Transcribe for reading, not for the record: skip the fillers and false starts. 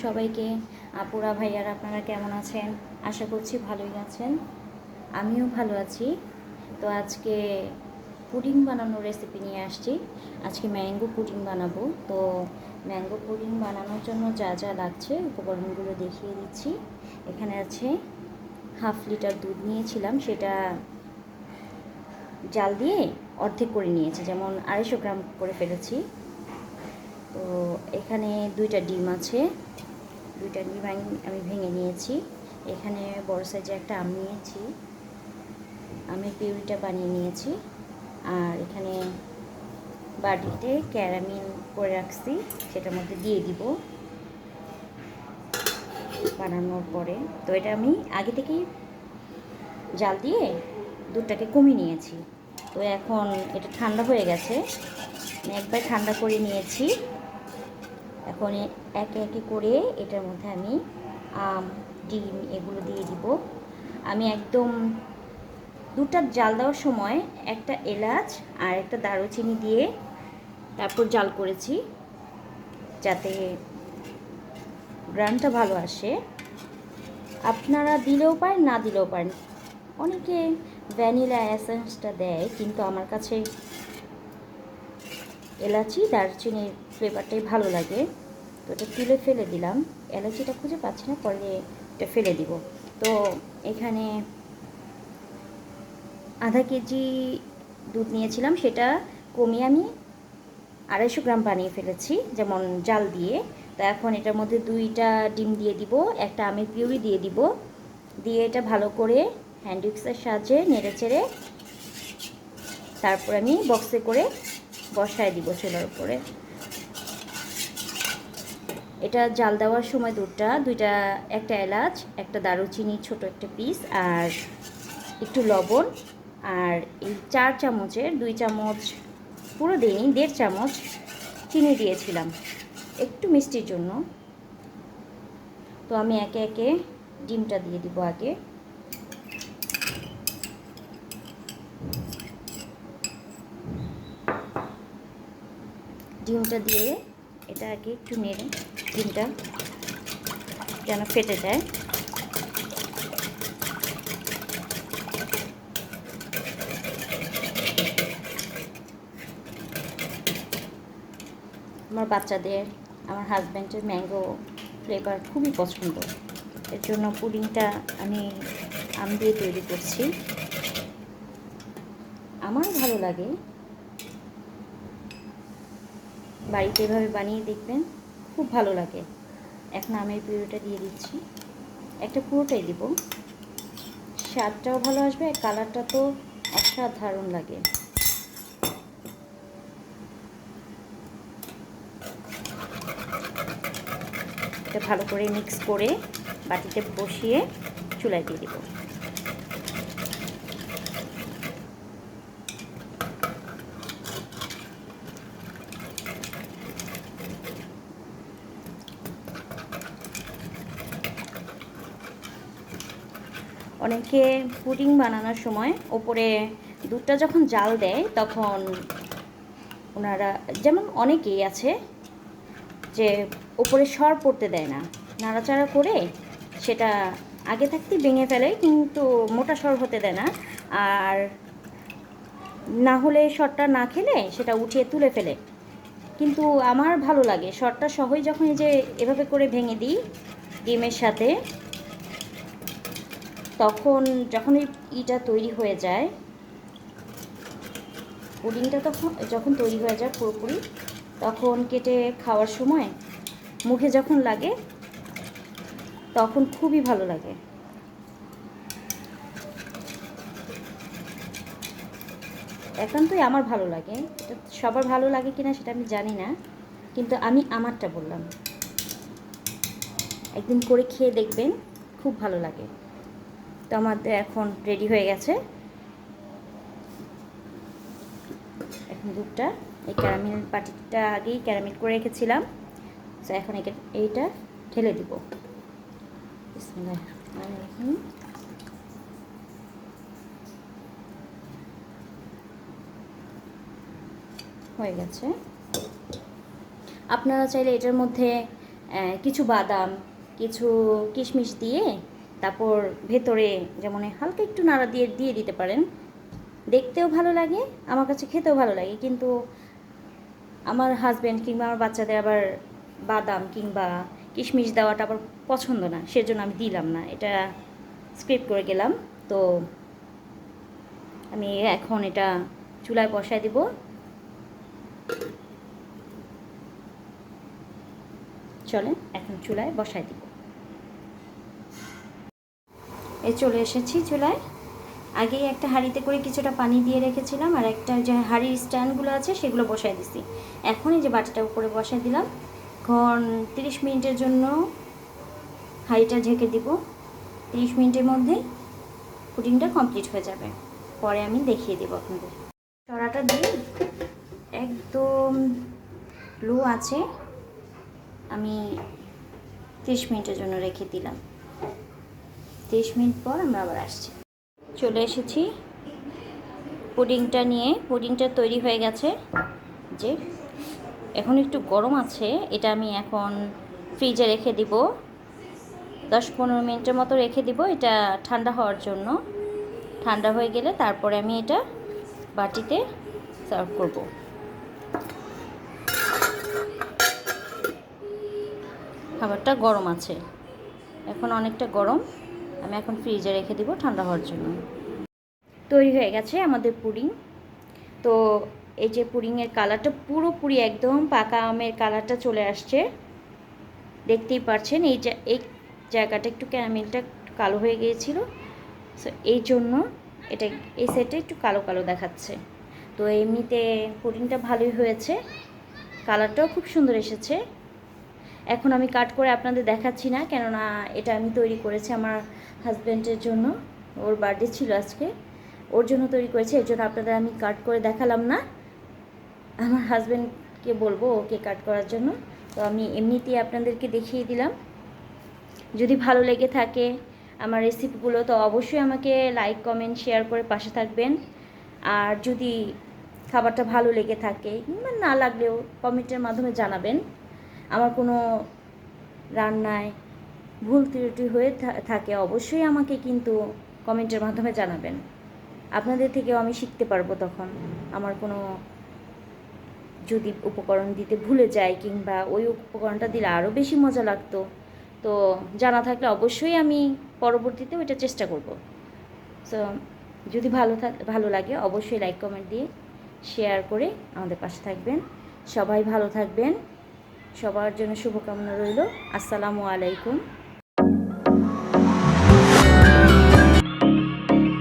সবাইকে। আপুরা ভাইয়ারা আপনারা কেমন আছেন? আশা করছি ভালোই আছেন। আমিও ভালো আছি। তো আজকে পুডিং বানানোর রেসিপি নিয়ে আসছি। আজকে ম্যাঙ্গো পুডিং বানাবো। তো ম্যাঙ্গো পুডিং বানানোর জন্য যা যা লাগছে উপকরণগুলো দেখিয়ে দিচ্ছি। এখানে আছে 1/2 লিটার দুধ নিয়েছিলাম, সেটা জাল দিয়ে অর্ধেক করে নিয়েছি, যেমন 250 গ্রাম করে ফেলেছি। তো এখানে 2টা ডিম আছে, 2টা ডিম আমি ভেঙে নিয়েছি। এখানে বড় সাইজে একটা আম নিয়েছি, আমের পিউরিটা বানিয়ে নিয়েছি। আর এখানে বাটিতে ক্যারামেল করে রাখছি, সেটার মধ্যে দিয়ে দিব বানানোর পরে। তো এটা আমি আগে থেকেই জাল দিয়ে দুধটাকে কমিয়ে নিয়েছি। তো এখন এটা ঠান্ডা হয়ে গেছে, একবার ঠান্ডা করে নিয়েছি। এখন একে একে করে এটার মধ্যে আমি আম, ডিম এগুলো দিয়ে দিব। আমি একদম দুধটা জাল দেওয়ার সময় একটা এলাচ আর একটা দারুচিনি দিয়ে তারপর জাল করেছি, যাতে গ্রানটা ভালো আসে। আপনারা দিলেও পারেন, না দিলেও পারেন। অনেকে ভ্যানিলা এসেন্সটা দেয়, কিন্তু আমার কাছে এলাচি দারচিনির ফ্লেভারটাই ভালো লাগে। তো এটা তুলে ফেলে দিলাম, এলাচিটা খুঁজে পাচ্ছি না, পরে এটা ফেলে দিব। তো এখানে আধা কেজি দুধ নিয়েছিলাম, সেটা কমিয়ে আমি 250 গ্রাম বানিয়ে ফেলেছি, যেমন জাল দিয়ে। তো এখন এটার মধ্যে 2টা ডিম দিয়ে দিব, একটা আমের পিউরি দিয়ে দিব, দিয়ে এটা ভালো করে হ্যান্ড উইক্সের সাহায্যে নেড়ে চেড়ে তারপর আমি বক্সে করে বসায় দিব চুলার উপরে। এটা জাল দেওয়ার সময় দুধটা একটা এলাচ, একটা দারুচিনি ছোট একটা পিস, আর একটু লবণ, আর এই 4 চামচের 2 চামচ, পুরো দিইনি, 1.5 চামচ চিনি দিয়েছিলাম একটু মিষ্টির জন্য। তো আমি একে একে ডিমটা দিয়ে দিব আগে। ডিমটা দিয়ে এটা আগে একটু নেড়ে, ডিমটা যেন ফেটে যায়। আমার বাচ্চাদের, আমার হাজব্যান্ডের ম্যাঙ্গো ফ্লেভার খুবই পছন্দ, এর জন্য পুডিংটা আমি আম দিয়ে তৈরি করছি। আমারও ভালো লাগে, বাড়িতে এভাবে বানিয়ে দেখবেন, খুব ভালো লাগে। এখন আমের পিউরিটা দিয়ে দিচ্ছি, একটা পুরোটাই দিব, স্বাদটাও ভালো আসবে, কালারটা তো অসাধারণ লাগে। এটা ভালো করে মিক্স করে বাটিতে বসিয়ে চুলায় দিয়ে দিব। অনেকে পুডিং বানানোর সময় ওপরে দুধটা যখন জাল দেয় তখন ওনারা, যেমন অনেকেই আছে যে ওপরে সর পড়তে দেয় না, নাড়াচাড়া করে সেটা আগে থাকতেই ভেঙে ফেলে, কিন্তু মোটা সর হতে দেয় না। আর না হলে সরটা না খেলে সেটা উঠিয়ে তুলে ফেলে। কিন্তু আমার ভালো লাগে সরটা সহই, যখন এই যে এভাবে করে ভেঙে দিই ডিমের সাথে, তখন যখন এই ইটা তৈরি হয়ে যায়, পুডিংটা যখন তৈরি হয়ে যায় পুরোপুরি, তখন কেটে খাওয়ার সময় মুখে যখন লাগে তখন খুবই ভালো লাগে। একান্তই আমার ভালো লাগে, এটা সবার ভালো লাগে কিনা সেটা আমি জানি না, কিন্তু আমি আমারটা বললাম। একদিন করে খেয়ে দেখবেন, খুব ভালো লাগে। তো আমাদের এখন রেডি হয়ে গেছে। এখন দুধটা, এই ক্যারামেল বাটিটা আগেই ক্যারামেল করে রেখেছিলাম, তো এখন এইটা ঢেলে দিব। বিসমিল্লাহির রহমানির রহিম। হয়ে গেছে। আপনারা চাইলে এটার মধ্যে কিছু বাদাম, কিছু কিশমিশ দিয়ে তারপর ভেতরে যেমন হালকা একটু নাড়া দিয়ে দিয়ে দিতে পারেন। দেখতেও ভালো লাগে, আমার কাছে খেতেও ভালো লাগে, কিন্তু আমার হাজব্যান্ড কিংবা আমার বাচ্চাদের আবার বাদাম কিংবা কিশমিশ দেওয়াটা আবার পছন্দ না, সেজন্য আমি দিলাম না, এটা স্কিপ করে গেলাম। তো আমি এখন এটা চুলায় বসায় দিব। চলেন এখন চুলায় বসায় দিব। চলে এসেছি চুলায়। আগেই একটা হাঁড়িতে করে কিছুটা পানি দিয়ে রেখেছিলাম, আর একটা যে হাঁড়ির স্ট্যান্ডগুলো আছে সেগুলো বসায় দিছি। এখন এই যে বাটিটা উপরে বসায় দিলাম। এখন 30 মিনিটের জন্য হাঁড়িটা ঢেকে দিব। 30 মিনিটের মধ্যে পুডিংটা কমপ্লিট হয়ে যাবে। পরে আমি দেখিয়ে দেবো আপনাদের। চড়াটা দিয়ে একদম লো আছে আমি 30 মিনিটের জন্য রেখে দিলাম। 30 মিনিট পর আমরা আবার আসছি। চলে এসেছি পুডিংটা নিয়ে। পুডিংটা তৈরি হয়ে গেছে। যে এখন একটু গরম আছে, এটা আমি এখন ফ্রিজে রেখে দিব। 10-15 মিনিটের মতো রেখে দিব এটা ঠান্ডা হওয়ার জন্য। ঠান্ডা হয়ে গেলে তারপরে আমি এটা বাটিতে সার্ভ করব। খাবারটা গরম আছে, এখন অনেকটা গরম। আমি এখন ফ্রিজে রেখে দিব ঠান্ডা হওয়ার জন্য। তৈরি হয়ে গেছে আমাদের পুডিং। তো এই যে পুডিংয়ের কালারটা পুরোপুরি একদম পাকা আমের কালারটা চলে আসছে, দেখতেই পাচ্ছেন। এই জায়গাটা একটু ক্যারামেলটা কালো হয়ে গিয়েছিল, সো এই জন্য এটা এই সাইডটা একটু কালো কালো দেখাচ্ছে। তো এমনিতে পুডিংটা ভালোই হয়েছে, কালারটাও খুব সুন্দর এসেছে। এখন আমি কাট করে আপনাদের দেখাচ্ছি না, কেননা এটা আমি তৈরি করেছি আমার হাজব্যান্ডের জন্য। ওর বার্থডে ছিল আজকে, ওর জন্য তৈরি করেছি, এর জন্য আপনাদের আমি কাট করে দেখালাম না। আমার হাজব্যান্ডকে বলবো ওকে কাট করার জন্য। তো আমি এমনিতেই আপনাদেরকে দেখিয়ে দিলাম। যদি ভালো লেগে থাকে আমার রেসিপিগুলো, তো অবশ্যই আমাকে লাইক কমেন্ট শেয়ার করে পাশে থাকবেন। আর যদি খাবারটা ভালো লেগে থাকে কিংবা না লাগলেও কমেন্টের মাধ্যমে জানাবেন। আমার কোনো রান্নায় ভুল ত্রুটি হয়ে থাকে অবশ্যই আমাকে কিন্তু কমেন্টের মাধ্যমে জানাবেন। আপনাদের থেকেও আমি শিখতে পারবো তখন। আমার কোনো যদি উপকরণ দিতে ভুলে যাই কিংবা ওই উপকরণটা দিলে আরও বেশি মজা লাগতো, তো জানা থাকলে অবশ্যই আমি পরবর্তীতে ওইটা চেষ্টা করব। সো যদি ভালো লাগে অবশ্যই লাইক কমেন্ট দিয়ে শেয়ার করে আমাদের পাশে থাকবেন। সবাই ভালো থাকবেন, সবার জন্য শুভকামনা রইল। আসসালামু আলাইকুম।